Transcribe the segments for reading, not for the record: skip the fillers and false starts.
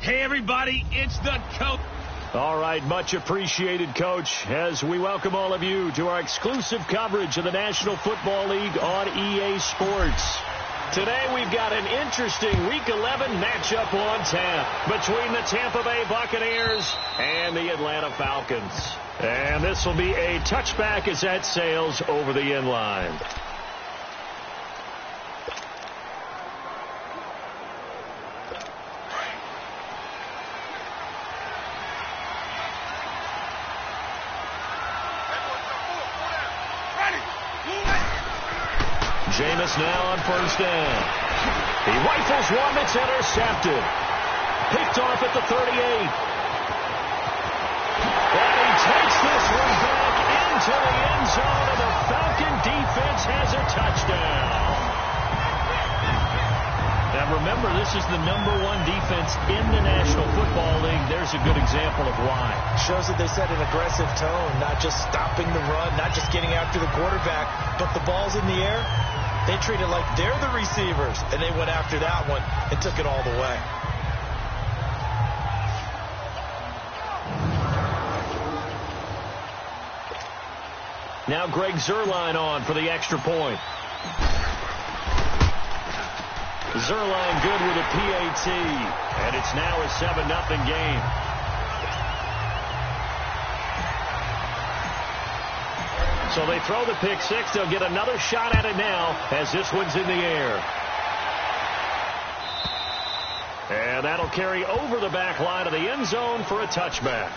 Hey, everybody, it's the coach. All right, much appreciated, Coach, as we welcome all of you to our exclusive coverage of the National Football League on EA Sports. Today we've got an interesting Week 11 matchup on tap between the Tampa Bay Buccaneers and the Atlanta Falcons. And this will be a touchback as that sails over the end line. Jameis now on first down. He rifles one that's intercepted. Picked off at the 38. And he takes this one back into the end zone, and the Falcon defense has a touchdown. Now remember, this is the #1 defense in the National Football League. There's a good example of why. Shows that they set an aggressive tone, not just stopping the run, not just getting after the quarterback, but the ball's in the air. They treat it like they're the receivers, and they went after that one and took it all the way. Now Greg Zuerlein on for the extra point. Zuerlein good with a PAT, and it's now a 7-0 game. So they throw the pick six. They'll get another shot at it now as this one's in the air. And that'll carry over the back line of the end zone for a touchback.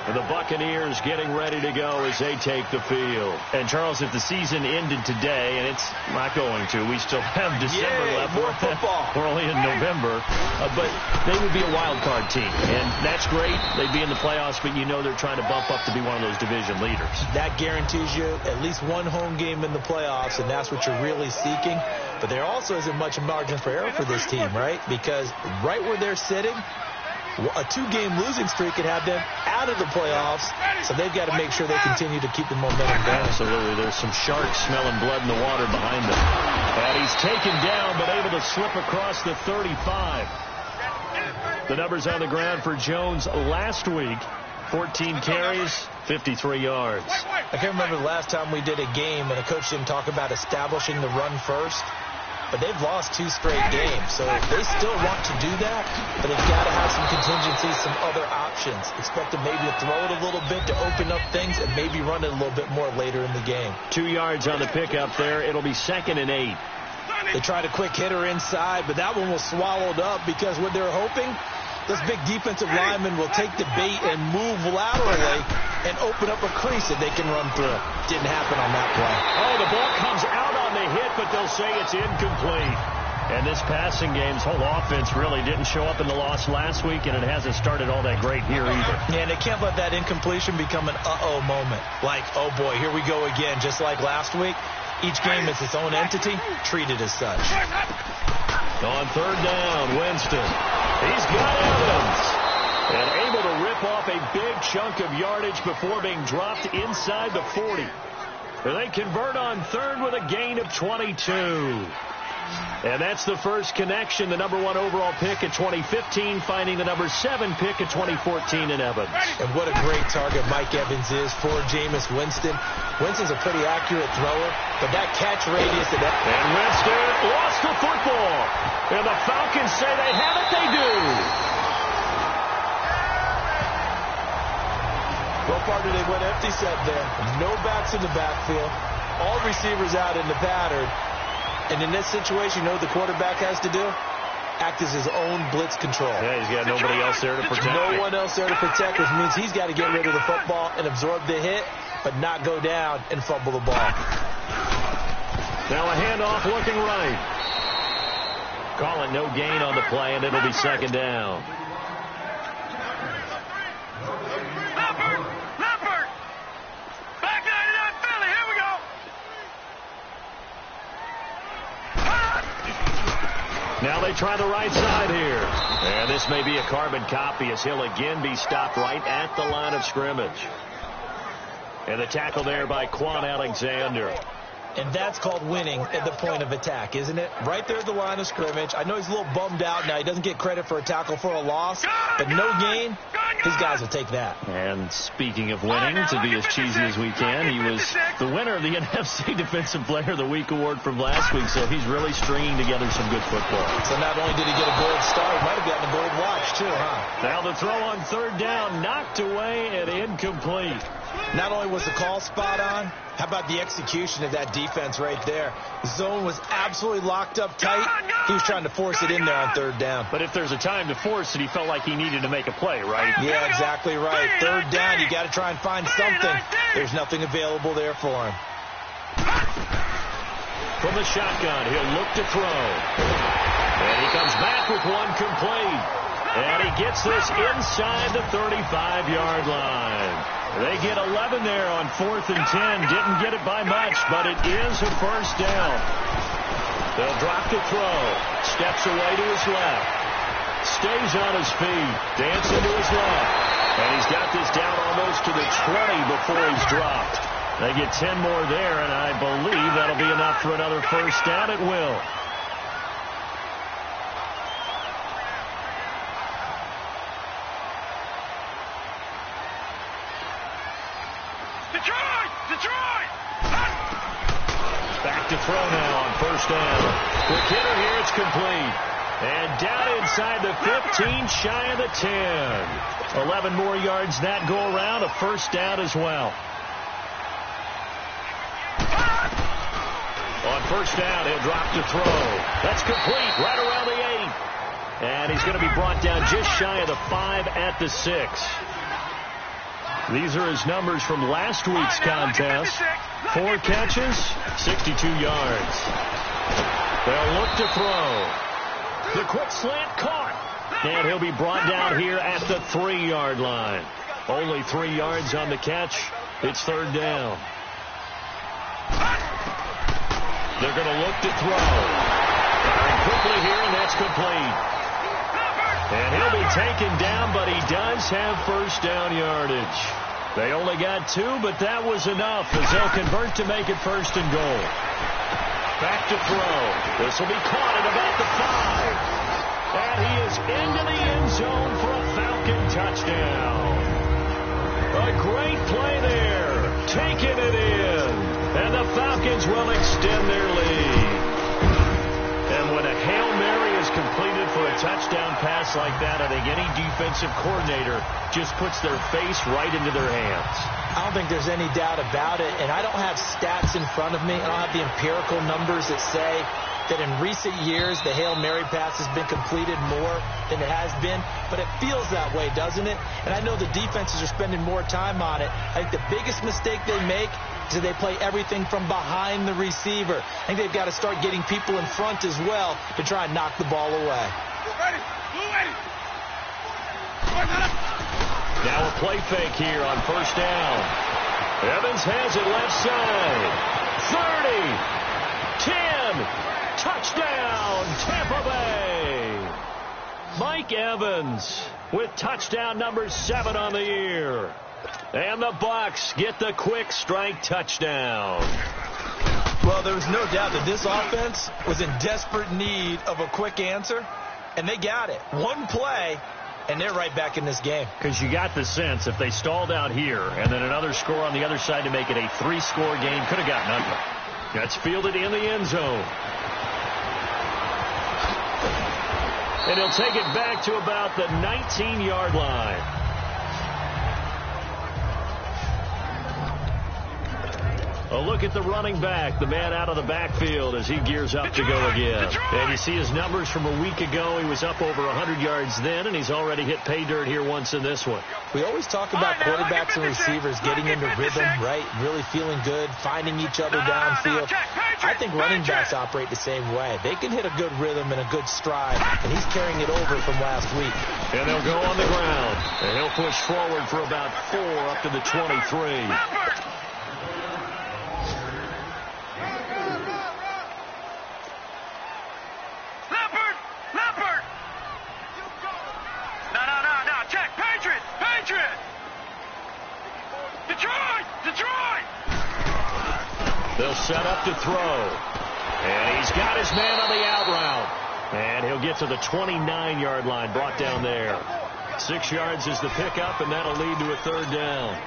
And the Buccaneers getting ready to go as they take the field. And, Charles, if the season ended today, and it's not going to, we still have December left. More football. We're only in November. But they would be a wild card team. And that's great. They'd be in the playoffs, but you know they're trying to bump up to be one of those division leaders. That guarantees you at least one home game in the playoffs, and that's what you're really seeking. But there also isn't much margin for error for this team, right? Because right where they're sitting, a 2-game losing streak could have them out of the playoffs, so they've got to make sure they continue to keep the momentum going. Absolutely. There's some sharks smelling blood in the water behind them. And he's taken down, but able to slip across the 35. The numbers on the ground for Jones last week, 14 carries, 53 yards. I can't remember the last time we did a game and a coach didn't talk about establishing the run first. But they've lost 2 straight games, so they still want to do that, but they've got to have some contingencies, some other options. Expect them maybe to throw it a little bit to open up things and maybe run it a little bit more later in the game. 2 yards on the pickup there. It'll be 2nd and 8. They tried a quick hitter inside, but that one was swallowed up because what they're hoping, this big defensive lineman will take the bait and move laterally and open up a crease that they can run through. Didn't happen on that play. Oh, the ball comes out on the hit, but they'll say it's incomplete. And this passing game's whole offense really didn't show up in the loss last week, and it hasn't started all that great here either. Yeah, and they can't let that incompletion become an uh-oh moment. Like, oh boy, here we go again, just like last week. Each game is its own entity, treated as such. On 3rd down, Winston. He's got Evans. And able to rip off a big chunk of yardage before being dropped inside the 40. They convert on 3rd with a gain of 22. And that's the first connection, the #1 overall pick at 2015, finding the #7 pick at 2014 in Evans. And what a great target Mike Evans is for Jameis Winston. Winston's a pretty accurate thrower, but that catch radius of that... And Winston lost the football. And the Falcons say they have it, they do. What part did they went empty set there? No backs in the backfield. All receivers out in the pattern. And in this situation, you know what the quarterback has to do? Act as his own blitz control. Yeah, he's got nobody else there to protect. No one else there to protect, which means he's got to get rid of the football and absorb the hit, but not go down and fumble the ball. Now a handoff looking right. Call it no gain on the play, and it'll be 2nd down. Now they try the right side here. And this may be a carbon copy as he'll again be stopped right at the line of scrimmage. And the tackle there by Quan Alexander. And that's called winning at the point of attack, isn't it? Right there at the line of scrimmage. I know he's a little bummed out now. He doesn't get credit for a tackle for a loss, but no gain, his guys will take that. And speaking of winning, to be as cheesy as we can, he was the winner of the NFC Defensive Player of the Week award from last week, so he's really stringing together some good football. So not only did he get a gold star, he might have gotten a gold watch too, huh? Now the throw on third down, knocked away and incomplete. Not only was the call spot on, how about the execution of that defense right there? The zone was absolutely locked up tight. He was trying to force it in there on third down. But if there's a time to force it, he felt like he needed to make a play, right? Yeah, exactly right. Third down, you got to try and find something. There's nothing available there for him. From the shotgun, he'll look to throw. And he comes back with one complete. And he gets this inside the 35-yard line. They get 11 there on 4th and 10. Didn't get it by much, but it is a first down. They'll drop to throw. Steps away to his left. Stays on his feet. Dancing to his left. And he's got this down almost to the 20 before he's dropped. They get 10 more there, and I believe that'll be enough for another first down. It will. Back to throw now on first down. Quick hitter here, it's complete. And down inside the 15, shy of the 10. 11 more yards that go around, a first down as well. On first down, he'll drop to throw. That's complete, right around the 8. And he's going to be brought down just shy of the 5 at the 6. These are his numbers from last week's contest. 4 catches, 62 yards. They'll look to throw. The quick slant caught. And he'll be brought down here at the 3-yard line. Only 3 yards on the catch. It's third down. They're going to look to throw. Firing quickly here, and that's complete. And he'll be taken down, but he does have first down yardage. They only got 2, but that was enough as they'll convert to make it first and goal. Back to throw. This will be caught at about the 5. And he is into the end zone for a Falcon touchdown. A great play there. Taking it in. And the Falcons will extend their lead. And when a Hail Mary is completed for a touchdown pass like that, I think any defensive coordinator just puts their face right into their hands. I don't think there's any doubt about it, and I don't have stats in front of me. I don't have the empirical numbers that say that in recent years the Hail Mary pass has been completed more than it has been, but it feels that way, doesn't it? And I know the defenses are spending more time on it. I think the biggest mistake they make is that they play everything from behind the receiver. I think they've got to start getting people in front as well to try and knock the ball away. Now a play fake here on first down. Evans has it left side. 30, 10, touchdown, Tampa Bay. Mike Evans with touchdown number 7 on the year. And the Bucs get the quick strike touchdown. Well, there was no doubt that this offense was in desperate need of a quick answer, and they got it. One play, and they're right back in this game. Because you got the sense if they stalled out here and then another score on the other side to make it a 3-score game, could have gotten under. That's fielded in the end zone. And he'll take it back to about the 19-yard line. A look at the running back, the man out of the backfield as he gears up to go again. And you see his numbers from a week ago. He was up over 100 yards then, and he's already hit pay dirt here once in this one. We always talk about quarterbacks and receivers getting into rhythm, right? Really feeling good, finding each other downfield. I think running backs operate the same way. They can hit a good rhythm and a good stride, and he's carrying it over from last week. And they'll go on the ground, and he'll push forward for about 4 up to the 23. set up to throw. And he's got his man on the out route. And he'll get to the 29-yard line, brought down there. 6 yards is the pickup, and that'll lead to a third down.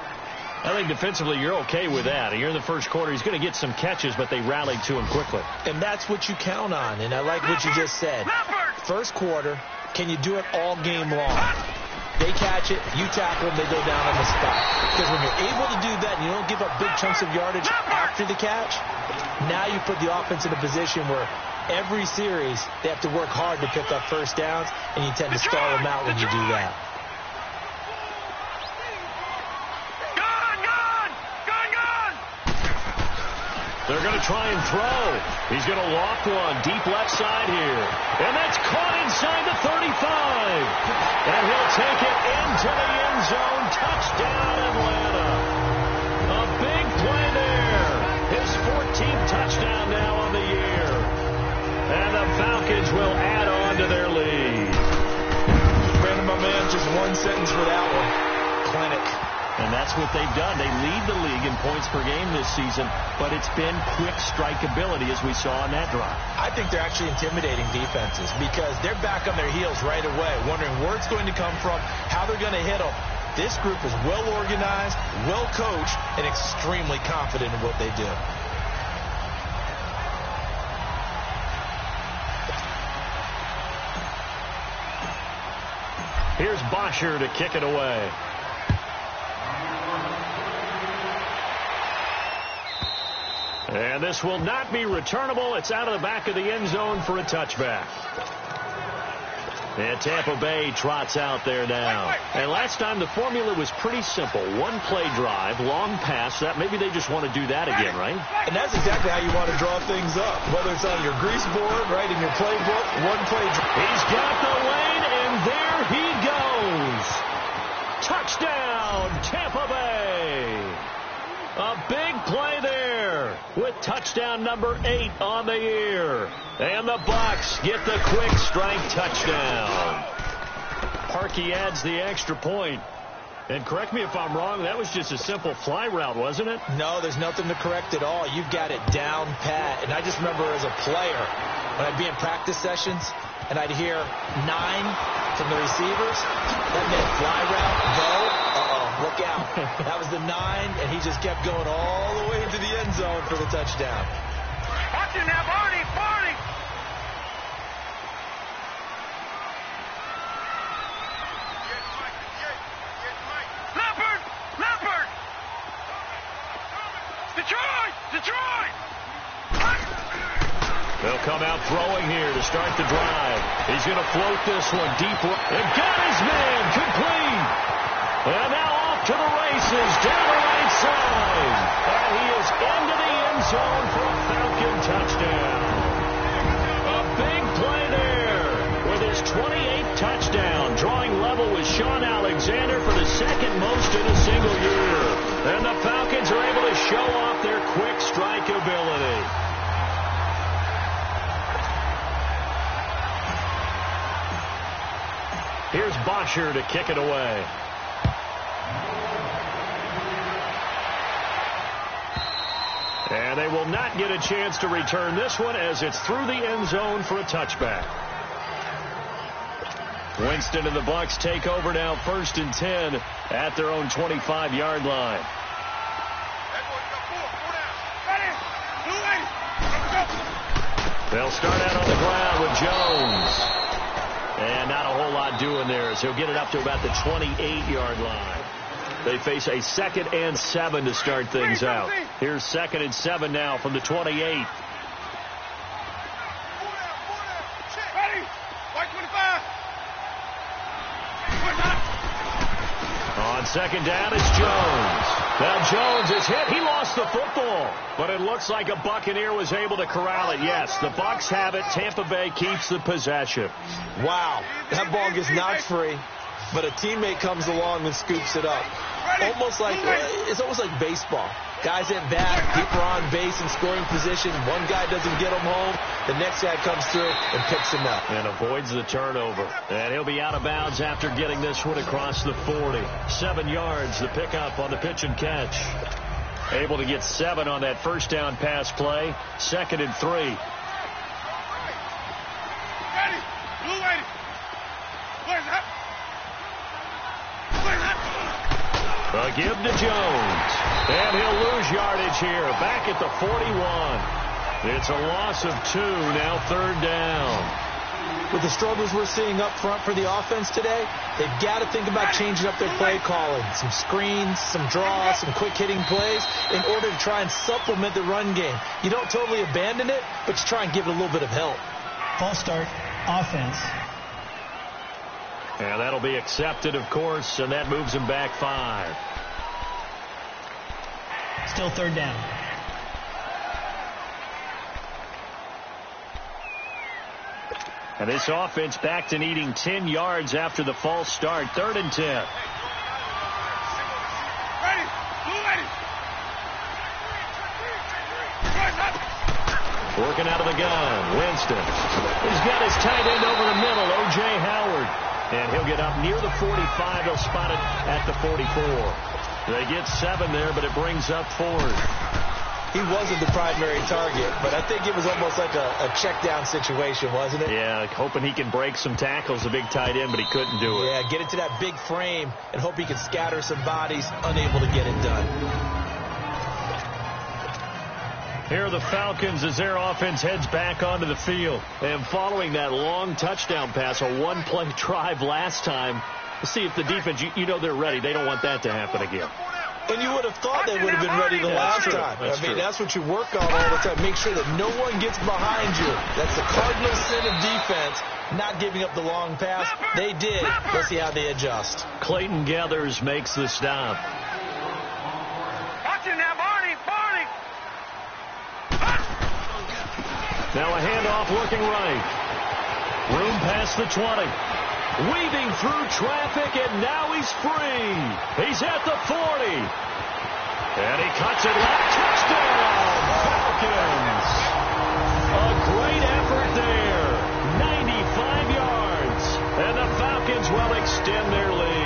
I think defensively you're okay with that. You're in the first quarter. He's going to get some catches, but they rallied to him quickly. And that's what you count on, and I like what you just said. First quarter, can you do it all game long? They catch it, you tackle them, they go down on the spot. Because when you're able to do that and you don't give up big chunks of yardage after the catch, now you put the offense in a position where every series they have to work hard to pick up first downs, and you tend to stall them out when you do that. They're going to try and throw. He's going to loft one deep left side here. And that's caught inside the 35. And he'll take it into the end zone. Touchdown, Atlanta. A big play there. His 14th touchdown now on the year. And the Falcons will add on to their lead. Brandon, my man, just one sentence for that one. Clinic. And that's what they've done. They lead the league in points per game this season, but it's been quick strikeability as we saw on that drive. I think they're actually intimidating defenses because they're back on their heels right away, wondering where it's going to come from, how they're going to hit them. This group is well organized, well coached, and extremely confident in what they do. Here's Bosher to kick it away. And this will not be returnable. It's out of the back of the end zone for a touchback. And Tampa Bay trots out there now. And last time the formula was pretty simple. One play drive, long pass. That maybe they just want to do that again, right? And that's exactly how you want to draw things up. Whether it's on your grease board, right, in your playbook, one play drive. He's got the lane, and there he goes. Touchdown, Tampa Bay. A big play there with touchdown number 8 on the year. And the Bucs get the quick strike touchdown. Parkey adds the extra point. And correct me if I'm wrong, that was just a simple fly route, wasn't it? No, there's nothing to correct at all. You've got it down pat. And I just remember as a player, when I'd be in practice sessions, and I'd hear 9 from the receivers, that meant fly route, go. Look out. That was the 9, and he just kept going all the way into the end zone for the touchdown. Watch it now, Barney! Barney! Leopard! Leopard! Detroit! Detroit! They'll come out throwing here to start the drive. He's going to float this one deep. And got his man complete. And now off to the races down the right side. And he is into the end zone for a Falcon touchdown. A big play there with his 28th touchdown, drawing level with Sean Alexander for the second most in a single year. And the Falcons are able to show off their quick strike ability. Here's Bosher to kick it away. And they will not get a chance to return this one as it's through the end zone for a touchback. Winston and the Bucs take over now, 1st and 10 at their own 25-yard line. They'll start out on the ground with Jones. And not a whole lot doing there as he'll get it up to about the 28-yard line. They face a 2nd and 7 to start things out. Here's 2nd and 7 now from the 28. Ready? White 25. On 2nd down, it's Jones. Now Jones is hit. He lost the football. But it looks like a Buccaneer was able to corral it. Yes, the Bucs have it. Tampa Bay keeps the possession. Wow, that ball gets knocked free, but a teammate comes along and scoops it up. It's almost like baseball. Guys at bat, people are on base in scoring position. One guy doesn't get him home. The next guy comes through and picks him up. And avoids the turnover. And he'll be out of bounds after getting this one across the 40. 7 yards, the pickup on the pitch and catch. Able to get 7 on that first down pass play. 2nd and 3. Ready. Blue ready. Where's that? A give to Jones. And he'll lose yardage here. Back at the 41. It's a loss of 2. Now 3rd down. With the struggles we're seeing up front for the offense today, they've got to think about changing up their play calling. Some screens, some draws, some quick-hitting plays in order to try and supplement the run game. You don't totally abandon it, but you try and give it a little bit of help. False start, offense. And that'll be accepted, of course, and that moves him back 5. Still 3rd down. And this offense back to needing 10 yards after the false start. 3rd and 10. Ready. Blue ready. Where's that? Working out of the gun. Winston. He's got his tight end over the middle, O.J. Howard. And he'll get up near the 45. They'll spot it at the 44. They get 7 there, but it brings up 4th. He wasn't the primary target, but I think it was almost like a check-down situation, wasn't it? Yeah, hoping he can break some tackles, the big tight end, but he couldn't do it. Yeah, get into that big frame and hope he can scatter some bodies, unable to get it done. Here are the Falcons as their offense heads back onto the field. And following that long touchdown pass, a one-play drive last time, see if the defense, you know they're ready. They don't want that to happen again. And you would have thought they would have been ready the last time. That's what you work on all the time. Make sure that no one gets behind you. That's the cardinal sin of defense, not giving up the long pass. They did. Let's see how they adjust. Clayton Gathers makes the stop. Watch it now, Barney. Barney. Now a handoff looking right. Room past the 20. Weaving through traffic, and now he's free. He's at the 40. And he cuts it left. Touchdown, Falcons. A great effort there. 95 yards. And the Falcons will extend their lead.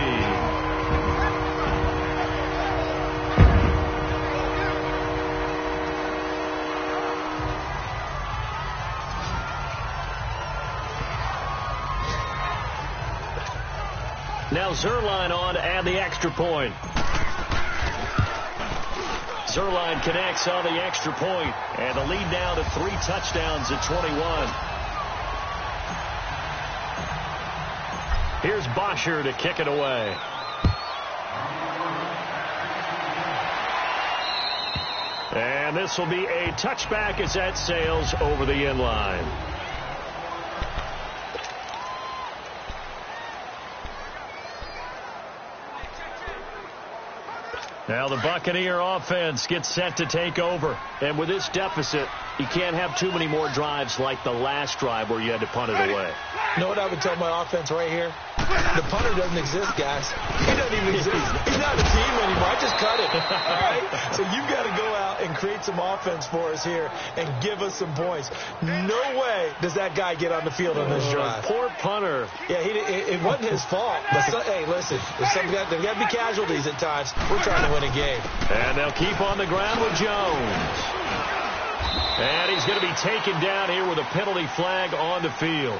Now Zerline on to add the extra point. Zerline connects on the extra point, and the lead now to 3 touchdowns at 21. Here's Bosher to kick it away. And this will be a touchback as that sails over the end line. Now the Buccaneer offense gets set to take over. And with this deficit, you can't have too many more drives like the last drive where you had to punt it away. You know what I would tell my offense right here? The punter doesn't exist, guys. He doesn't even exist. He's not a team anymore. I just cut it. All right? So you've got to go out and create some offense for us here and give us some points. No way does that guy get on the field on this drive. Poor punter. Yeah, it wasn't his fault. But hey, listen, there's got to be casualties at times. We're trying to win a game. And they'll keep on the ground with Jones. And he's going to be taken down here with a penalty flag on the field.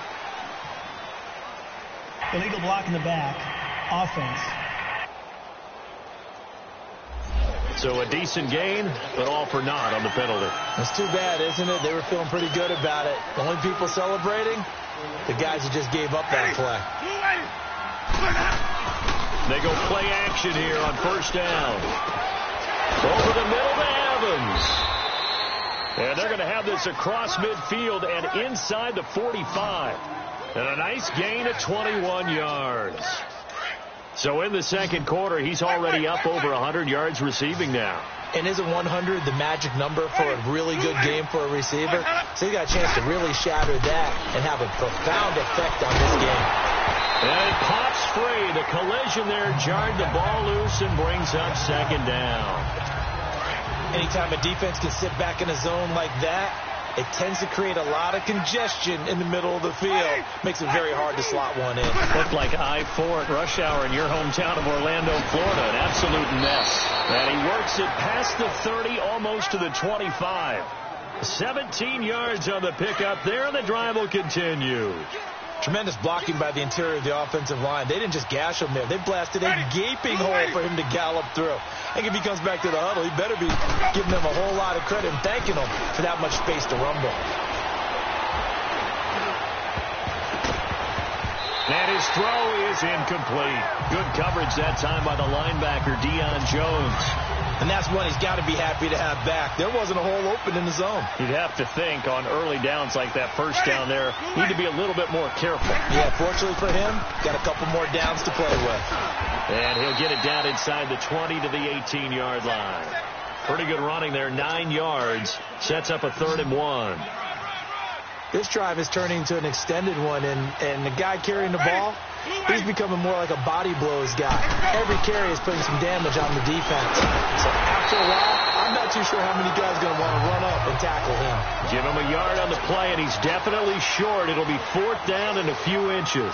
Illegal block in the back. Offense. So a decent gain, but all for naught on the penalty. It's too bad, isn't it? They were feeling pretty good about it. The only people celebrating, the guys who just gave up that play. They go play action here on first down. Over the middle to Evans. And they're going to have this across midfield and inside the 45. And a nice gain of 21 yards. So in the second quarter, he's already up over 100 yards receiving now. And isn't 100 the magic number for a really good game for a receiver? So you got a chance to really shatter that and have a profound effect on this game. And it pops free. The collision there jarred the ball loose and brings up second down. Anytime a defense can sit back in a zone like that, it tends to create a lot of congestion in the middle of the field. Makes it very hard to slot one in. Looked like I-4 at rush hour in your hometown of Orlando, Florida. An absolute mess. And he works it past the 30, almost to the 25. 17 yards on the pickup there, and the drive will continue. Tremendous blocking by the interior of the offensive line. They didn't just gash him there. They blasted a gaping hole for him to gallop through. I think if he comes back to the huddle, he better be giving them a whole lot of credit and thanking them for that much space to rumble. And his throw is incomplete. Good coverage that time by the linebacker, Deion Jones. And that's one he's got to be happy to have back. There wasn't a hole open in the zone. You'd have to think on early downs like that first down there, need to be a little bit more careful. Yeah, fortunately for him, got a couple more downs to play with. And he'll get it down inside the 20 to the 18-yard line. Pretty good running there, 9 yards. Sets up a 3rd and 1. This drive is turning into an extended one, and the guy carrying the ball, he's becoming more like a body blows guy. Every carry is putting some damage on the defense. So after a while, I'm not too sure how many guys are going to want to run up and tackle him. Give him a yard on the play, and he's definitely short. It'll be 4th down and a few inches.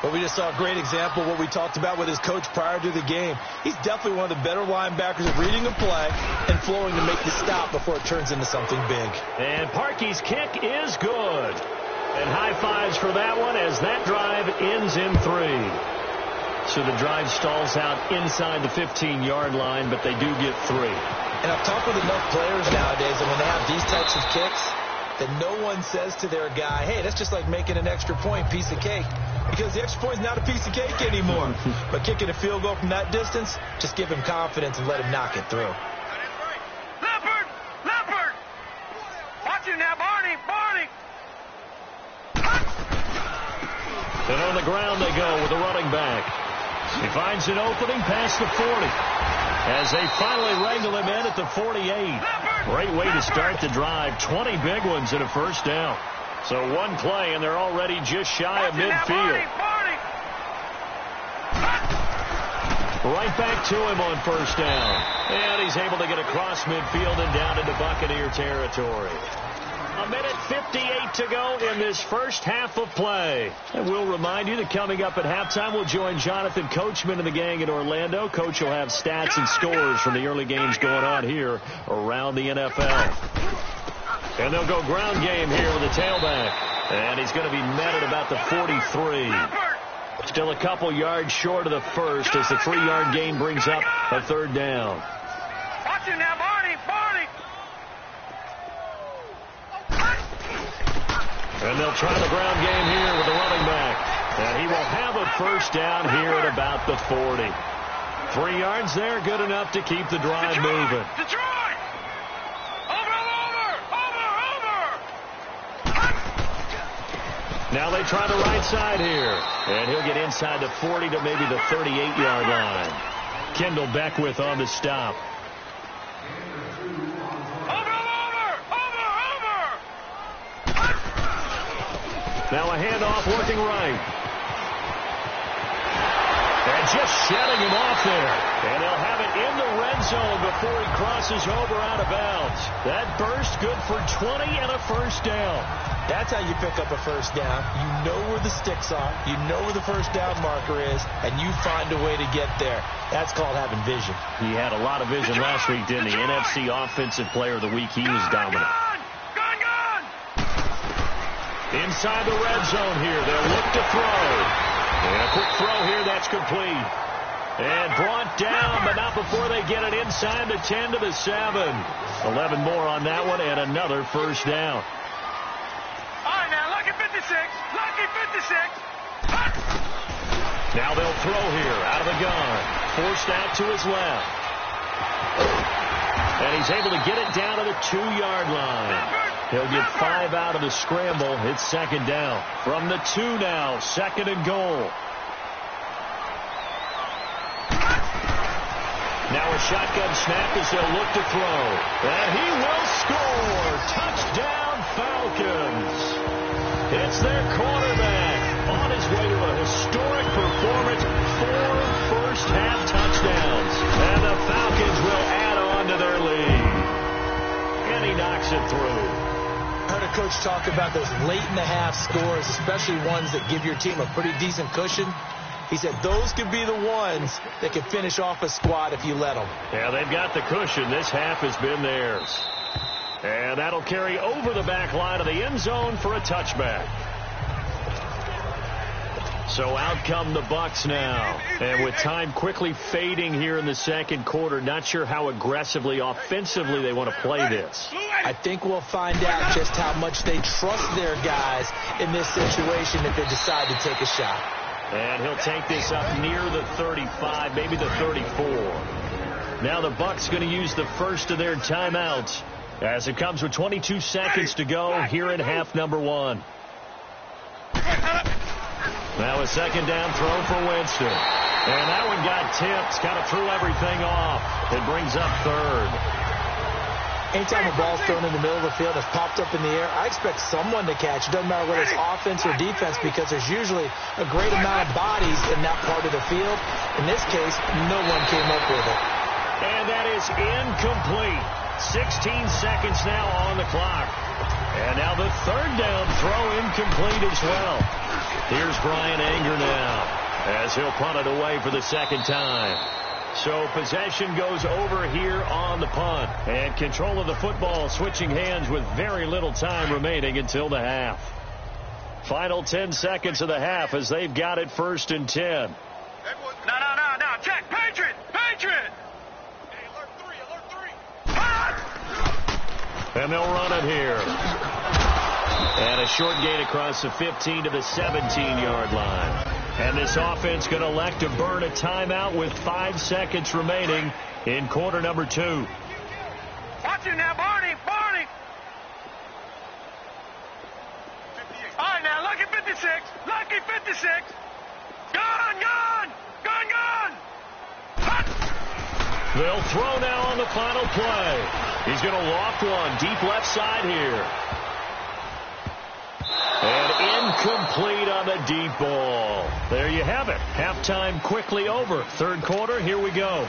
But we just saw a great example of what we talked about with his coach prior to the game. He's definitely one of the better linebackers at reading a play and flowing to make the stop before it turns into something big. And Parkey's kick is good. And high fives for that one as that drive ends in 3. So the drive stalls out inside the 15-yard line, but they do get 3. And I've talked with enough players nowadays, and when they have these types of kicks, that no one says to their guy, hey, that's just like making an extra point, piece of cake. Because the extra point is not a piece of cake anymore. But kicking a field goal from that distance, just give him confidence and let him knock it through. Leopard! Leopard! Watch it now, Barney! Barney! And on the ground they go with the running back. He finds an opening past the 40. As they finally wrangle him in at the 48. Great way to start the drive. 20 big ones and a first down. So one play, and they're already just shy of midfield. Right back to him on first down. And he's able to get across midfield and down into Buccaneer territory. 1:58 to go in this first half of play. And we'll remind you that coming up at halftime, we'll join Jonathan Coachman and the gang in Orlando. Coach will have stats and scores from the early games going on here around the NFL. And they'll go ground game here with the tailback. And he's going to be met at about the 43. Still a couple yards short of the first as the 3-yard gain brings up a 3rd down. Watch it now, Barney! Barney! And they'll try the ground game here with the running back. And he will have a first down here at about the 40. 3 yards there, good enough to keep the drive moving. Detroit! Now they try the right side here. And he'll get inside the 40 to maybe the 38-yard line. Kendall Beckwith on the stop. Now a handoff working right. And just shedding him off there. And they'll have it in the red zone before he crosses over out of bounds. That burst good for 20 and a first down. That's how you pick up a first down. You know where the sticks are. You know where the first down marker is. And you find a way to get there. That's called having vision. He had a lot of vision last week, didn't he? NFC Offensive Player of the Week. He was dominant. Inside the red zone here. They'll look to throw. And a quick throw here. That's complete. And brought down, but not before they get it inside the 10 to the 7. 11 more on that one and another first down. All right, now, lucky 56. Lucky 56. Now they'll throw here out of the gun. Forced out to his left. And he's able to get it down to the 2-yard line. He'll get 5 out of the scramble. It's 2nd down. From the 2 now, 2nd and goal. Now a shotgun snap as they'll look to throw. And he will score. Touchdown, Falcons. It's their quarterback on his way to a historic performance. 4 first-half touchdowns. And the Falcons will add on to their lead. And he knocks it through. Coach talk about those late-in-the-half scores, especially ones that give your team a pretty decent cushion. He said those could be the ones that can finish off a squad if you let them. Yeah, they've got the cushion. This half has been theirs. And that'll carry over the back line of the end zone for a touchback. So out come the Bucs now. And with time quickly fading here in the second quarter, not sure how aggressively, offensively they want to play this. I think we'll find out just how much they trust their guys in this situation if they decide to take a shot. And he'll take this up near the 35, maybe the 34. Now the Bucs going to use the first of their timeouts as it comes with 22 seconds to go here in half number one. Now a second down throw for Winston. And that one got tipped, kind of threw everything off. It brings up third. Anytime a ball's thrown in the middle of the field, it's popped up in the air, I expect someone to catch. It doesn't matter whether it's offense or defense because there's usually a great amount of bodies in that part of the field. In this case, no one came up with it. And that is incomplete. 16 seconds now on the clock. And now the third down throw incomplete as well. Here's Brian Anger now as he'll punt it away for the second time. So possession goes over here on the punt. And control of the football switching hands with very little time remaining until the half. Final 10 seconds of the half as they've got it 1st and 10. No. Check. Patriot. Hey, alert three. Hot! And they'll run it here. And a short gain across the 15 to the 17-yard line. And this offense going to elect to burn a timeout with 5 seconds remaining in quarter number 2. Watch it now, Barney. All right, now, lucky 56. Gone. Hot! They'll throw now on the final play. He's going to loft one deep left side here. And incomplete on the deep ball. There you have it. Halftime quickly over. Third quarter, here we go.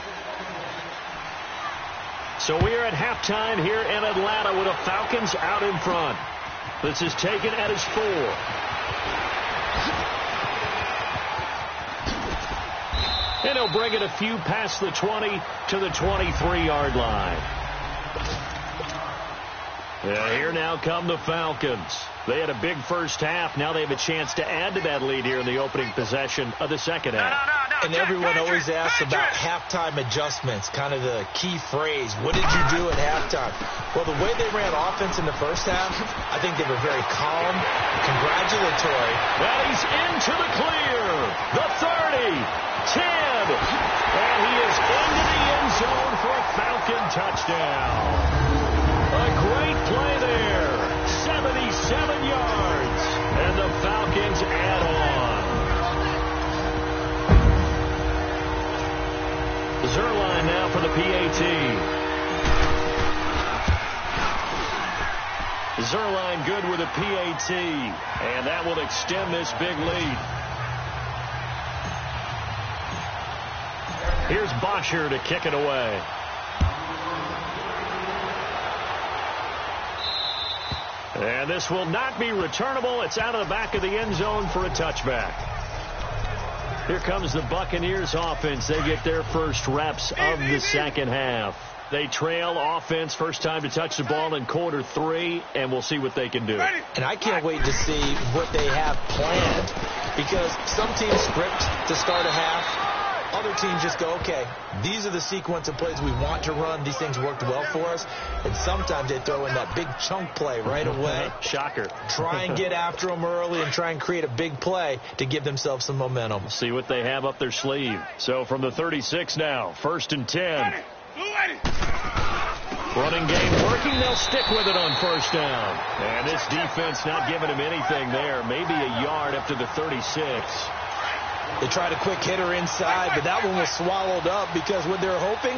So we are at halftime here in Atlanta with the Falcons out in front. This is taken at his 4. And he'll bring it a few past the 20 to the 23-yard line. Yeah, here now come the Falcons. They had a big first half. Now they have a chance to add to that lead here in the opening possession of the second half. And everyone always asks about halftime adjustments, kind of the key phrase. What did you do at halftime? Well, the way they ran offense in the first half, I think they were very calm, congratulatory. Well, he's into the clear. The 30, 10, and he is into the end zone for a Falcon touchdown. A great play there. 77 yards. And the Falcons add on. Zerline now for the PAT. Zerline good with a PAT. And that will extend this big lead. Here's Bosher to kick it away. And this will not be returnable. It's out of the back of the end zone for a touchback. Here comes the Buccaneers offense. They get their first reps of the second half. They trail offense, first time to touch the ball in quarter 3, and we'll see what they can do. And I can't wait to see what they have planned, because some teams script to start a half. Other teams just go, okay, these are the sequence of plays we want to run. These things worked well for us. And sometimes they throw in that big chunk play right away. Shocker. Try and get after them early and try and create a big play to give themselves some momentum. See what they have up their sleeve. So from the 36 now, 1st and 10. Running game working. They'll stick with it on first down. And this defense not giving him anything there. Maybe a yard up to the 36. They tried a quick hitter inside, but that one was swallowed up because what they're hoping,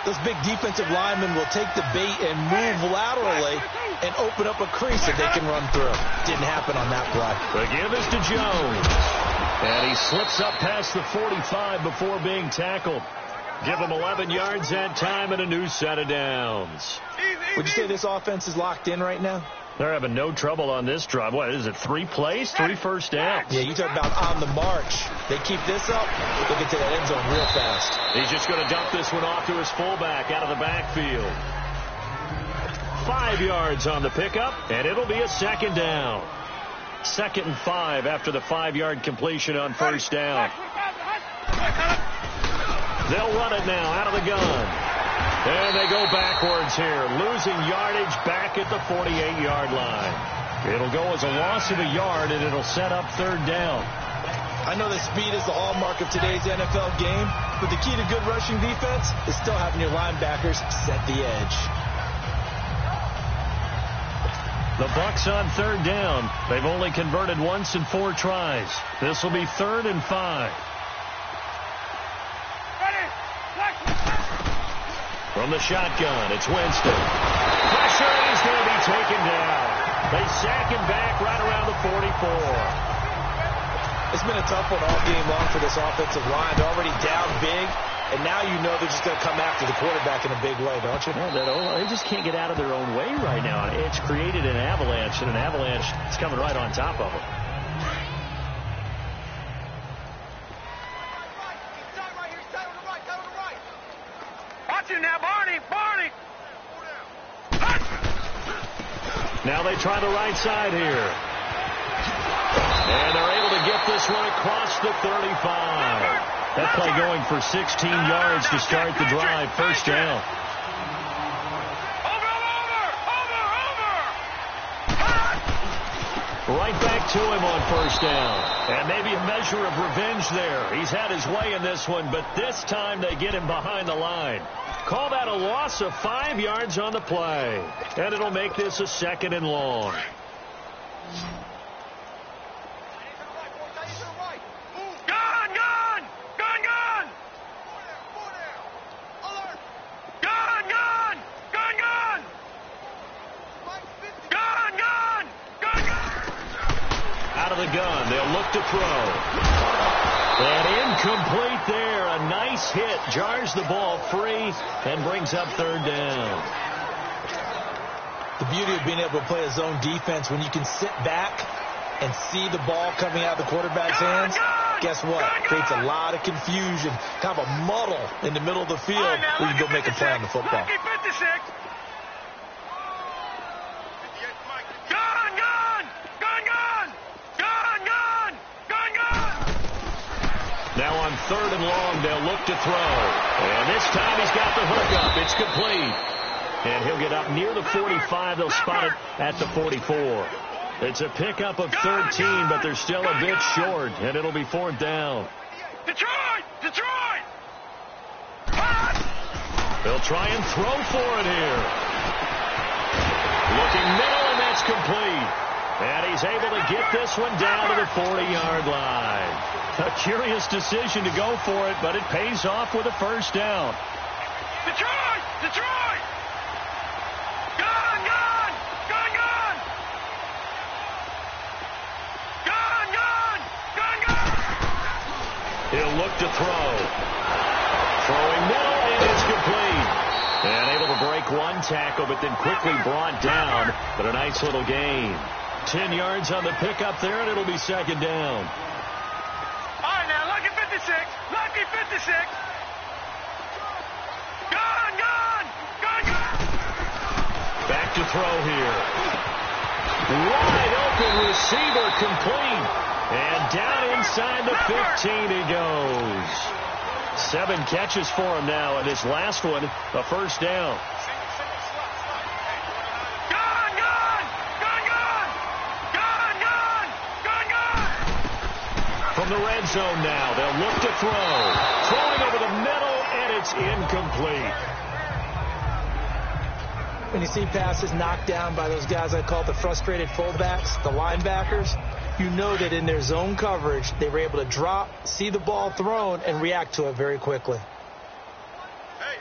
those big defensive linemen will take the bait and move laterally and open up a crease that they can run through. Didn't happen on that play. The give is to Jones. And he slips up past the 45 before being tackled. Give him 11 yards that time and a new set of downs. Would you say this offense is locked in right now? They're having no trouble on this drive. What is it, 3 plays, 3 first downs? Yeah, you talk about on the march. They keep this up, they'll get to that end zone real fast. He's just going to dump this one off to his fullback out of the backfield. 5 yards on the pickup, and it'll be a second down. 2nd and 5 after the 5-yard completion on first down. They'll run it now out of the gun. And they go backwards here, losing yardage back at the 48-yard line. It'll go as a loss of a yard, and it'll set up 3rd down. I know that speed is the hallmark of today's NFL game, but the key to good rushing defense is still having your linebackers set the edge. The Bucs on 3rd down. They've only converted once in 4 tries. This will be 3rd and 5. From the shotgun, it's Winston. Pressure, and he's going to be taken down. They sack him back right around the 44. It's been a tough one all game long for this offensive line. They're already down big, and now you know they're just going to come after the quarterback in a big way, don't you? Yeah, they just can't get out of their own way right now. It's created an avalanche, and an avalanche is coming right on top of them. Now, Barney! Now they try the right side here. And they're able to get this one across the 35. That play going for 16 yards to start the drive. First down. Right back to him on first down. And maybe a measure of revenge there. He's had his way in this one, but this time they get him behind the line. Call that a loss of 5 yards on the play. And it'll make this a 2nd and long. Out of the gun, they'll look to throw. And incomplete there. A nice hit. Jars the ball free and brings up 3rd down. The beauty of being able to play a zone defense when you can sit back and see the ball coming out of the quarterback's hands, guess what? Creates a lot of confusion, kind of a muddle in the middle of the field where you go make a play on the football. Now on 3rd and long, they'll look to throw. And this time he's got the hook up. It's complete. And he'll get up near the 45. They'll spot it at the 44. It's a pickup of 13, but they're still a bit short, and it'll be 4th down. Detroit! They'll try and throw for it here. Looking middle, and that's complete. And he's able to get this one down to the 40-yard line. A curious decision to go for it, but it pays off with a first down. Detroit! He'll look to throw. Throwing middle, and it's complete. And able to break one tackle, but then quickly brought down. But a nice little gain. 10 yards on the pickup there, and it'll be 2nd down. All right, now, lucky 56. Lucky 56. Gun! Back to throw here. Wide open receiver complete. And down inside the 15 he goes. 7 catches for him now, and his last one, a first down. From the red zone now, they'll look to throw. Throwing over the middle, and it's incomplete. When you see passes knocked down by those guys I call the frustrated fullbacks, the linebackers, you know that in their zone coverage, they were able to drop, see the ball thrown, and react to it very quickly. Hey.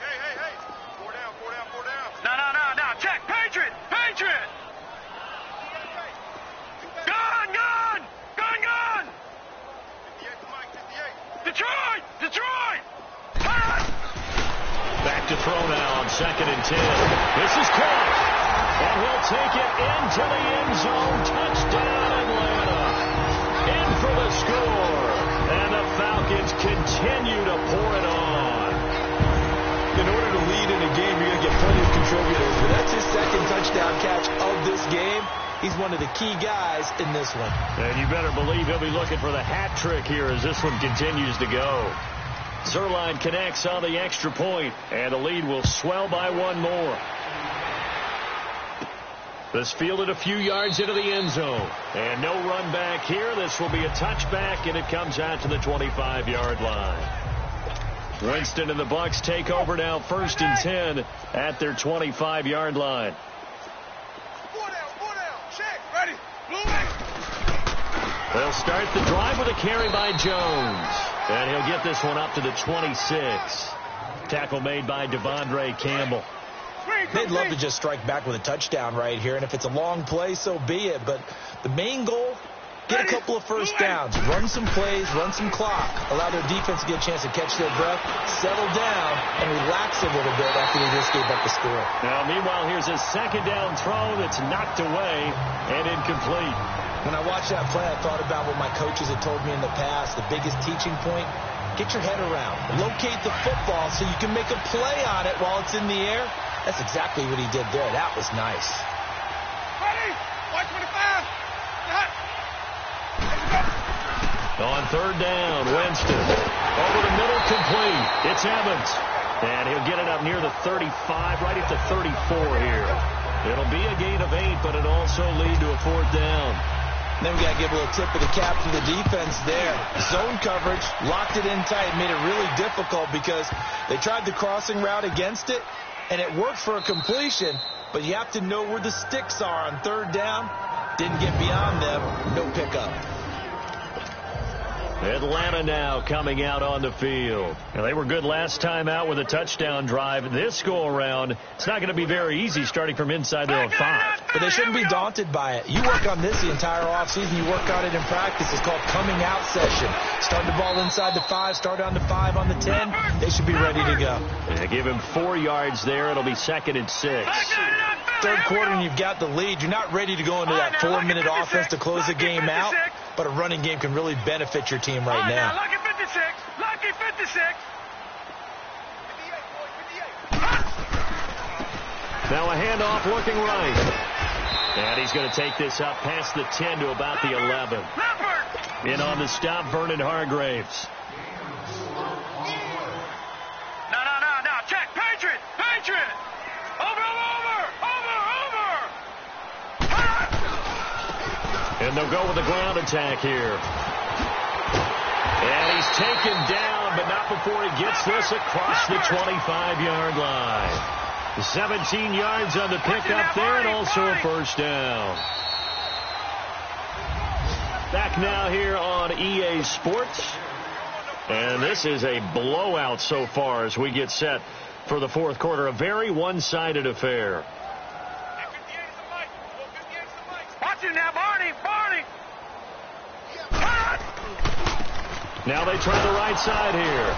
4 down. No. Check. Patriot. Gun. Detroit. Back to throw now on 2nd and 10. This is caught. And he'll take it into the end zone. Touchdown, Atlanta. In for the score. And the Falcons continue to pour it on. In order to lead in a game, you're going to get plenty of contributors. But that's his second touchdown catch of this game. He's one of the key guys in this one. And you better believe he'll be looking for the hat trick here as this one continues to go. Zuerlein connects on the extra point, and the lead will swell by one more. This fielded a few yards into the end zone. And no run back here. This will be a touchback, and it comes out to the 25-yard line. Winston and the Bucs take over now, 1st and 10 at their 25-yard line. They'll start the drive with a carry by Jones. And he'll get this one up to the 26. Tackle made by Devondre Campbell. They'd love to just strike back with a touchdown right here. And if it's a long play, so be it. But the main goal, get a couple of first downs. Run some plays, run some clock. Allow their defense to get a chance to catch their breath, settle down, and relax a little bit after they just gave up the score. Now, meanwhile, here's a second down throw that's knocked away and incomplete. When I watched that play, I thought about what my coaches had told me in the past. The biggest teaching point, get your head around. Locate the football so you can make a play on it while it's in the air. That's exactly what he did there. That was nice. Ready? 125. On 3rd down, Winston. Over the middle, complete. It's Evans. And he'll get it up near the 35, right at the 34 here. It'll be a gain of 8, but it'll also lead to a 4th down. Then we got to give a little tip of the cap to the defense there. Zone coverage, locked it in tight, made it really difficult because they tried the crossing route against it, and it worked for a completion, but you have to know where the sticks are on 3rd down. Didn't get beyond them, no pickup. Atlanta now coming out on the field. Now, they were good last time out with a touchdown drive. This go-around, it's not going to be very easy starting from inside their own 5. But they shouldn't be daunted by it. You work on this the entire offseason. You work on it in practice. It's called coming out session. Start the ball inside the 5, start on the 5, on the 10. They should be ready to go. Yeah, give him 4 yards there. It'll be 2nd and 6. 3rd quarter, and you've got the lead. You're not ready to go into that 4-minute offense to close the game out. But a running game can really benefit your team right now. Lucky 56. Lucky 56. Now a handoff looking right. And he's going to take this up past the 10 to about the 11. In on the stop, Vernon Hargraves. No. Check. Patriot. Over. And they'll go with the ground attack here. And he's taken down, but not before he gets this across the 25-yard line. 17 yards on the pickup there, and also a 1st down. Back now here on EA Sports. And this is a blowout so far as we get set for the 4th quarter. A very one-sided affair. Watch it now, Barney. Now they try the right side here.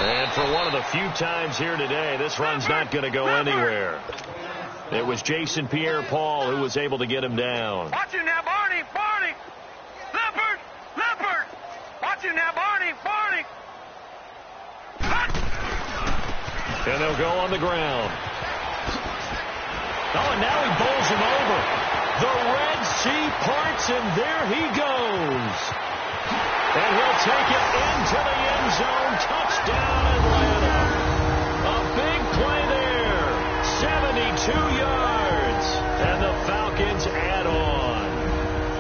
And for one of the few times here today, this run's not going to go anywhere. It was Jason Pierre-Paul who was able to get him down. Watch it now, Barney. Leopard. Watch it now, Barney. And they'll go on the ground. Oh, and now he bowls him over. The Red Sea parts, and there he goes. And he'll take it into the end zone. Touchdown, Atlanta. A big play there. 72 yards. And the Falcons add on.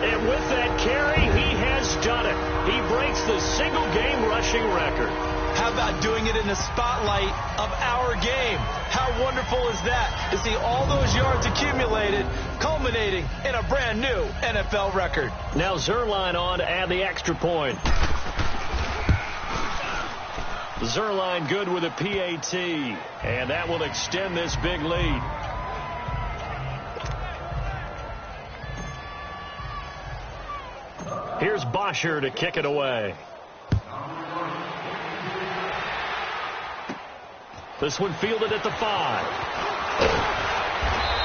And with that carry, he has done it. He breaks the single-game rushing record. How about doing it in the spotlight of our game? How wonderful is that to see all those yards accumulated, culminating in a brand new NFL record. Now Zuerlein on to add the extra point. Zuerlein good with a PAT, and that will extend this big lead. Here's Bosher to kick it away. This one fielded at the 5.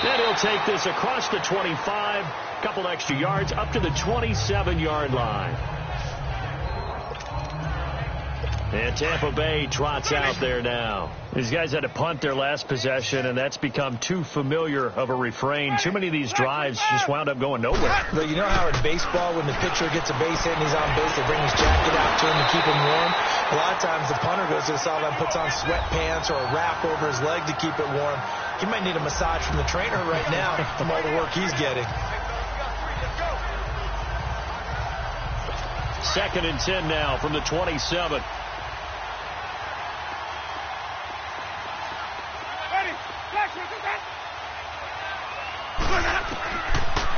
And he'll take this across the 25, a couple extra yards, up to the 27-yard line. And Tampa Bay trots out there now. These guys had to punt their last possession, and that's become too familiar of a refrain. Too many of these drives just wound up going nowhere. But you know how in baseball, when the pitcher gets a base hit and he's on base, they bring his jacket out to him to keep him warm? A lot of times the punter goes to the sideline, puts on sweatpants or a wrap over his leg to keep it warm. He might need a massage from the trainer right now from all the work he's getting. 2nd and 10 now from the 27.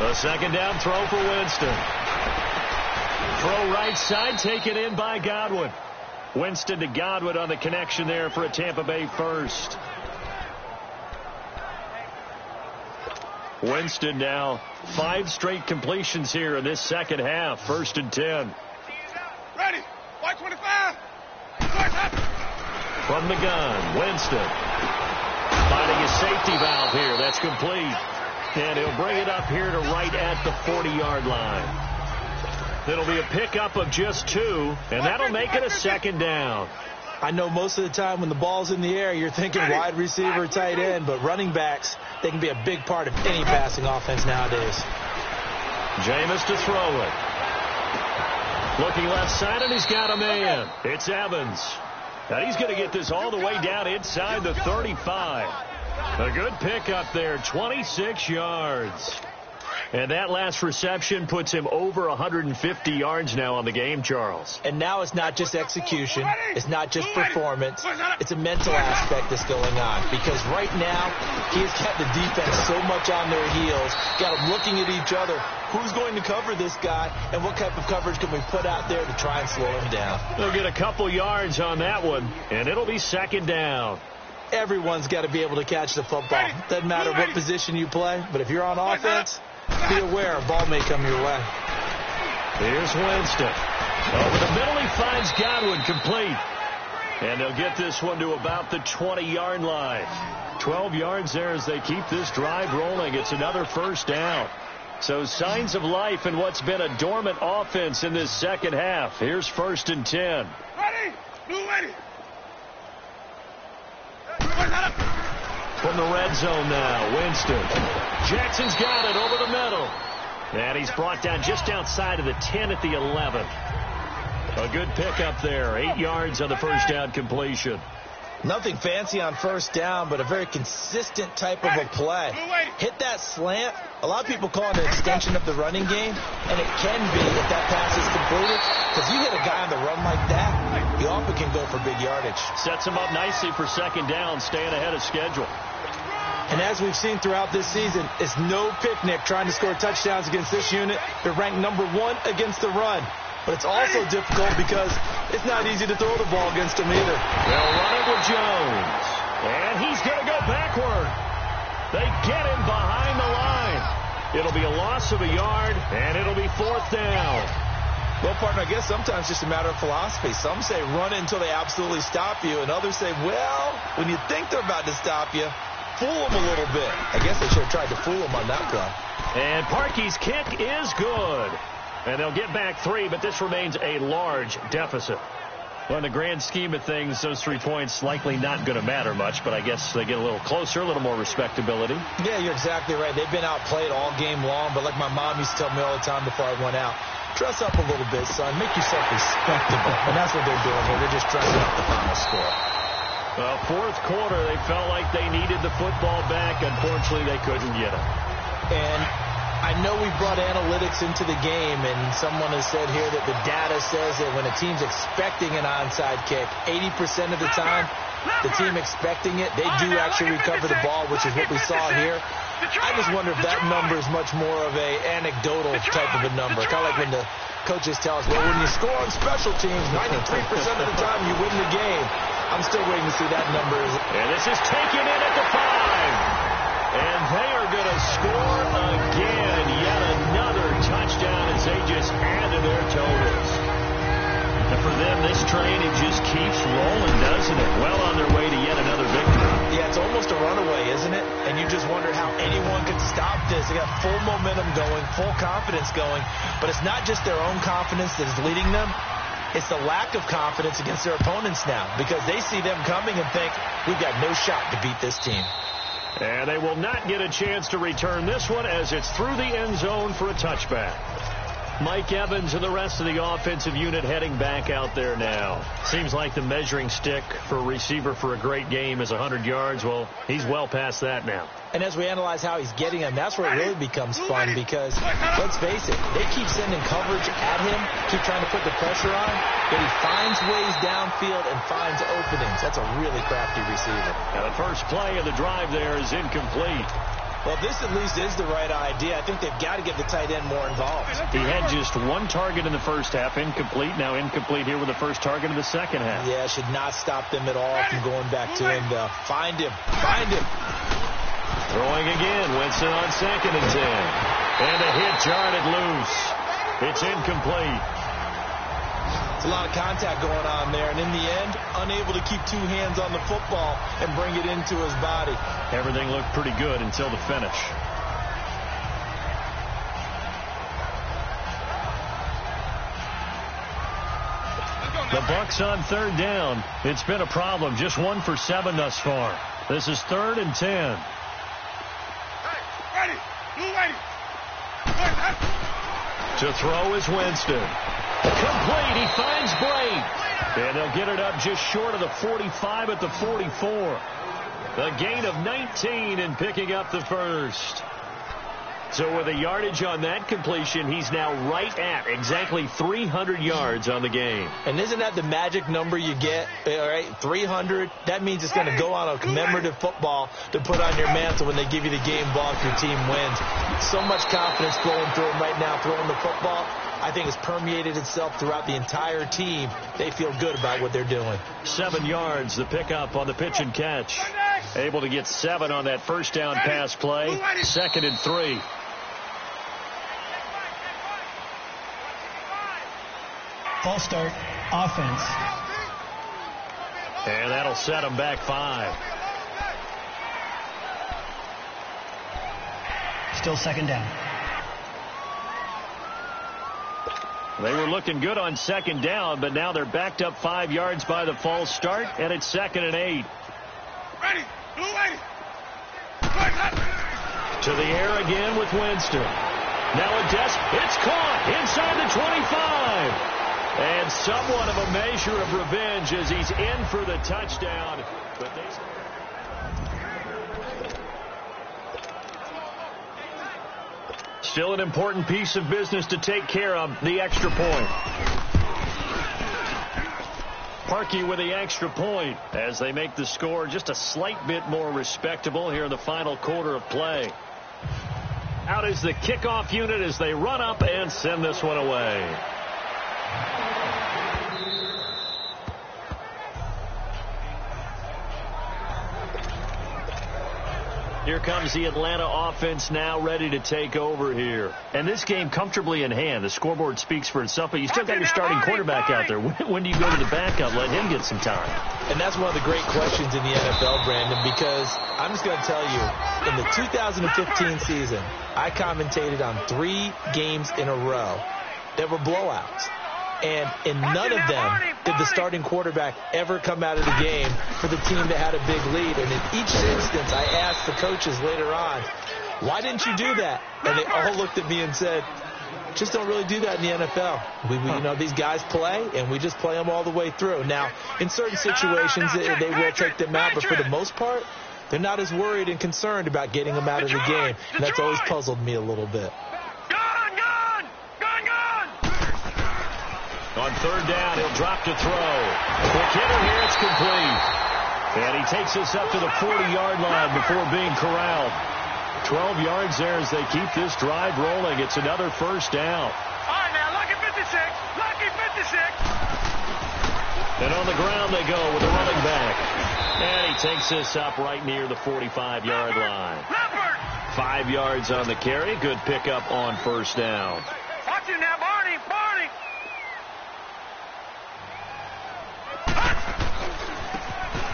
A 2nd down throw for Winston. Throw right side, taken in by Godwin. Winston to Godwin on the connection there for a Tampa Bay first. Winston now 5 straight completions here in this second half. 1st and 10. Ready. White 25. From the gun, Winston. Finding a safety valve here. That's complete. And he'll bring it up here to right at the 40-yard line. It'll be a pickup of just 2, and that'll make it a 2nd down. I know most of the time when the ball's in the air, you're thinking wide receiver, tight end, but running backs, they can be a big part of any passing offense nowadays. Jameis to throw it. Looking left side, and he's got a man. It's Evans. And he's going to get this all the way down inside the 35. A good pickup there, 26 yards. And that last reception puts him over 150 yards now on the game, Charles. And now it's not just execution. It's not just performance. It's a mental aspect that's going on. Because right now, he has kept the defense so much on their heels, got them looking at each other. Who's going to cover this guy, and what type of coverage can we put out there to try and slow him down? They'll get a couple yards on that one, and it'll be 2nd down. Everyone's got to be able to catch the football. Doesn't matter what position you play, but if you're on offense, be aware a ball may come your way. Here's Winston. Over the middle, he finds Godwin complete. And they'll get this one to about the 20-yard line. 12 yards there as they keep this drive rolling. It's another 1st down. So signs of life in what's been a dormant offense in this second half. Here's 1st and 10. Ready. Blue ready. From the red zone now, Winston. Jackson's got it over the middle. And he's brought down just outside of the 10 at the 11. A good pickup there. 8 yards on the 1st down completion. Nothing fancy on 1st down, but a very consistent type of a play. Hit that slant. A lot of people call it an extension of the running game, and it can be if that pass is completed. Because you hit a guy on the run like that, he often can go for big yardage. Sets him up nicely for 2nd down, staying ahead of schedule. And as we've seen throughout this season, it's no picnic trying to score touchdowns against this unit. They're ranked number 1 against the run. But it's also difficult because it's not easy to throw the ball against them either. They'll run it with Jones. And he's going to go backward. They get him behind the line. It'll be a loss of a yard, and it'll be 4th down. Well, partner, I guess sometimes it's just a matter of philosophy. Some say run it until they absolutely stop you, and others say, well, when you think they're about to stop you, fool them a little bit. I guess they should have tried to fool them on that play. And Parkey's kick is good. And they'll get back 3, but this remains a large deficit. Well, in the grand scheme of things, those 3 points likely not going to matter much, but I guess they get a little closer, a little more respectability. Yeah, you're exactly right. They've been outplayed all game long, but like my mom used to tell me all the time before I went out, dress up a little bit, son. Make yourself respectable. And that's what they're doing here. They're just dressing up the final score. Well, 4th quarter, they felt like they needed the football back. Unfortunately, they couldn't get it. And I know we brought analytics into the game, and someone has said here that the data says that when a team's expecting an onside kick, 80% of the time, the team expecting it, they do actually recover the ball, which is what we saw here. I just wonder if that number is much more of a anecdotal type of a number. Kind of like when the coaches tell us, well, when you score on special teams, 93% of the time you win the game. I'm still waiting to see that number. And this is taken in at the 5. And they are going to score again. Yet another touchdown as they just add to their totals. And for them, this train, it just keeps rolling, doesn't it? Well on their way to yet another victory. Yeah, it's almost a runaway, isn't it? And you just wonder how anyone could stop this. They got full momentum going, full confidence going. But it's not just their own confidence that is leading them. It's the lack of confidence against their opponents now, because they see them coming and think, we've got no shot to beat this team. And they will not get a chance to return this one as it's through the end zone for a touchback. Mike Evans and the rest of the offensive unit heading back out there now. Seems like the measuring stick for a receiver for a great game is 100 yards. Well, he's well past that now. And as we analyze how he's getting them, that's where it really becomes fun, because, let's face it, they keep sending coverage at him, keep trying to put the pressure on, but he finds ways downfield and finds openings. That's a really crafty receiver. Now the first play of the drive there is incomplete. Well, this at least is the right idea. I think they've got to get the tight end more involved. He had just one target in the first half, incomplete. Now incomplete here with the first target of the second half. Yeah, should not stop them at all from going back to him, though. Find him. Find him. Throwing again. Winston on 2nd and 10. And a hit jarred it loose. It's incomplete. It's a lot of contact going on there, and in the end, unable to keep two hands on the football and bring it into his body. Everything looked pretty good until the finish. The Bucs on 3rd down. It's been a problem. Just 1 for 7 thus far. This is 3rd and 10. To throw is Winston. Complete. He finds Blake. And they'll get it up just short of the 45 at the 44. A gain of 19 and picking up the first. So with a yardage on that completion, he's now right at exactly 300 yards on the game. And isn't that the magic number you get? All right, 300. That means it's going to go on a commemorative football to put on your mantle when they give you the game ball if your team wins. So much confidence flowing through him right now, throwing the football. I think it's permeated itself throughout the entire team. They feel good about what they're doing. 7 yards, the pickup on the pitch and catch. Able to get 7 on that first down pass play. 2nd and 3. False start, offense. And that'll set them back 5. Still 2nd down. They were looking good on 2nd down, but now they're backed up 5 yards by the false start, and it's 2nd and 8. Ready. To the air again with Winston. Now a it's caught inside the 25. And somewhat of a measure of revenge as he's in for the touchdown. But still an important piece of business to take care of, the extra point. Parkey with the extra point as they make the score just a slight bit more respectable here in the final quarter of play. Out is the kickoff unit as they run up and send this one away. Here comes the Atlanta offense now ready to take over here. And this game comfortably in hand. The scoreboard speaks for itself, but you still got your starting quarterback out there. When do you go to the backup? Let him get some time. And that's one of the great questions in the NFL, Brandon, because I'm just going to tell you, in the 2015 season, I commentated on 3 games in a row that were blowouts. And in none of them did the starting quarterback ever come out of the game for the team that had a big lead. And in each instance, I asked the coaches later on, why didn't you do that? And they all looked at me and said, just don't really do that in the NFL. You know, these guys play, and we just play them all the way through. Now, in certain situations, they will take them out, but for the most part, they're not as worried and concerned about getting them out of the game. And that's always puzzled me a little bit. On 3rd down, he'll drop to throw. Quick hitter here, it's complete. And he takes us up to the 40-yard line before being corralled. 12 yards there as they keep this drive rolling. It's another first down. All right, now, lucky 56. Lucky 56. And on the ground they go with the running back. And he takes this up right near the 45-yard line. 5 yards on the carry. Good pickup on first down. Watch him now, Barney.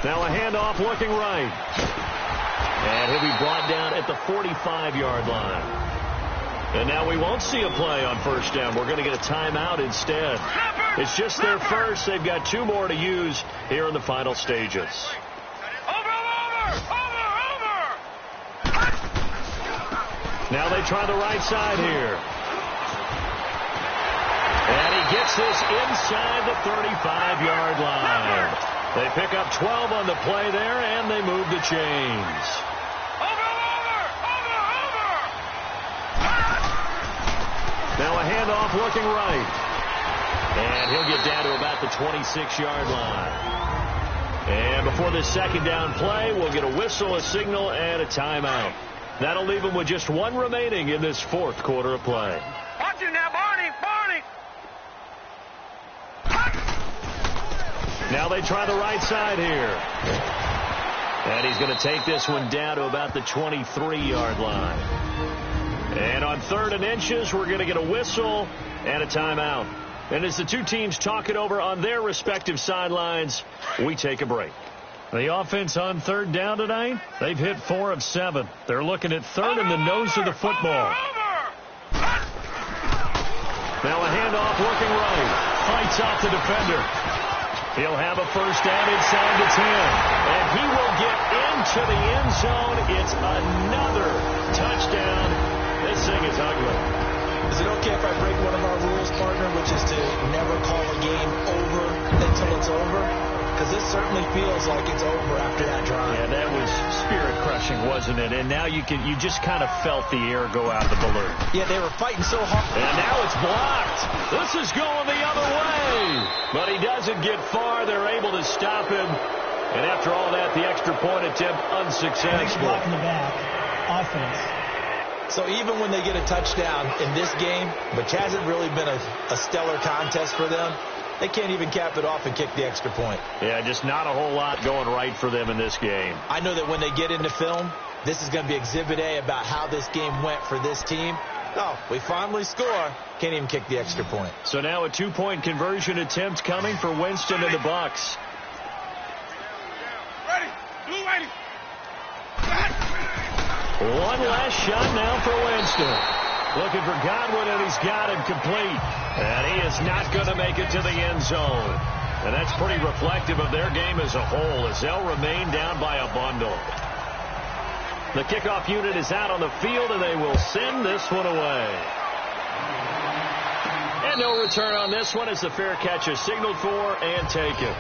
Now a handoff looking right. And he'll be brought down at the 45-yard line. And now we won't see a play on first down. We're going to get a timeout instead. It's just their first. They've got 2 more to use here in the final stages. Now they try the right side here. And he gets this inside the 35-yard line. They pick up 12 on the play there, and they move the chains. Now a handoff looking right. And he'll get down to about the 26-yard line. And before this second down play, we'll get a whistle, a signal, and a timeout. That'll leave them with just 1 remaining in this 4th quarter of play. Watch you now, Barney! Barney! Now they try the right side here. And he's going to take this one down to about the 23-yard line. And on 3rd and inches, we're going to get a whistle and a timeout. And as the 2 teams talk it over on their respective sidelines, we take a break. The offense on 3rd down tonight, they've hit 4 of 7. They're looking at 3rd in the nose of the football. Now a handoff looking right. Fights off the defender. He'll have a first down inside the 10. And he will get into the end zone. It's another touchdown. This thing is ugly. Is it okay if I break one of our rules, partner, which is to never call a game over until it's over? Because this certainly feels like it's over after that drive. Yeah, that was spirit-crushing, wasn't it? And now you just kind of felt the air go out of the balloon. Yeah, they were fighting so hard. And now it's blocked. This is going the other way. But he doesn't get far. They're able to stop him. And after all that, the extra point attempt unsuccessful. Nice block in the back. Offense. So even when they get a touchdown in this game, which hasn't really been a stellar contest for them, they can't even cap it off and kick the extra point. Yeah, just not a whole lot going right for them in this game. I know that when they get into film, this is going to be Exhibit A about how this game went for this team. Oh, we finally score. Can't even kick the extra point. So now a 2-point conversion attempt coming for Winston and the Bucs. Ready! Blue ready! One last shot now for Winston. Looking for Godwin, and he's got him complete. And he is not going to make it to the end zone. And that's pretty reflective of their game as a whole, as they'll remain down by a bundle. The kickoff unit is out on the field, and they will send this one away. And no return on this one as the fair catch is signaled for and taken.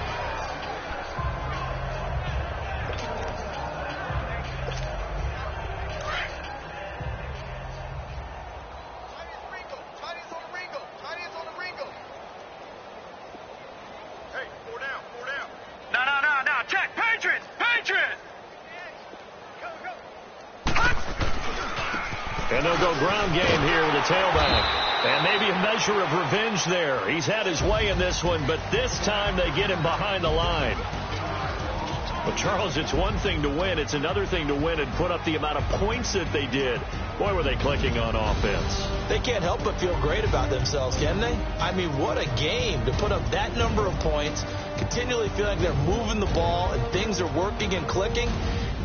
And they'll go ground game here with a tailback. And maybe a measure of revenge there. He's had his way in this one, but this time they get him behind the line. But, Charles, it's one thing to win. It's another thing to win and put up the amount of points that they did. Boy, were they clicking on offense. They can't help but feel great about themselves, can they? I mean, what a game to put up that number of points, continually feeling they're moving the ball and things are working and clicking.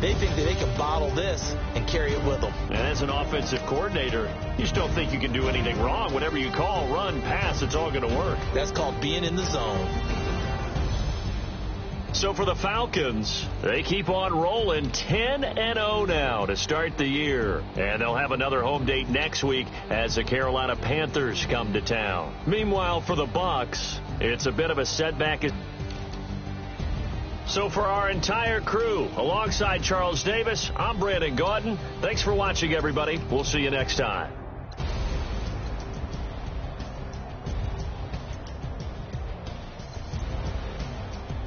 They think that they can bottle this and carry it with them. And as an offensive coordinator, you just don't think you can do anything wrong. Whatever you call, run, pass, it's all going to work. That's called being in the zone. So for the Falcons, they keep on rolling 10-0 now to start the year. And they'll have another home date next week as the Carolina Panthers come to town. Meanwhile, for the Bucs, it's a bit of a setback. So for our entire crew, alongside Charles Davis, I'm Brandon Gaudin. Thanks for watching, everybody. We'll see you next time.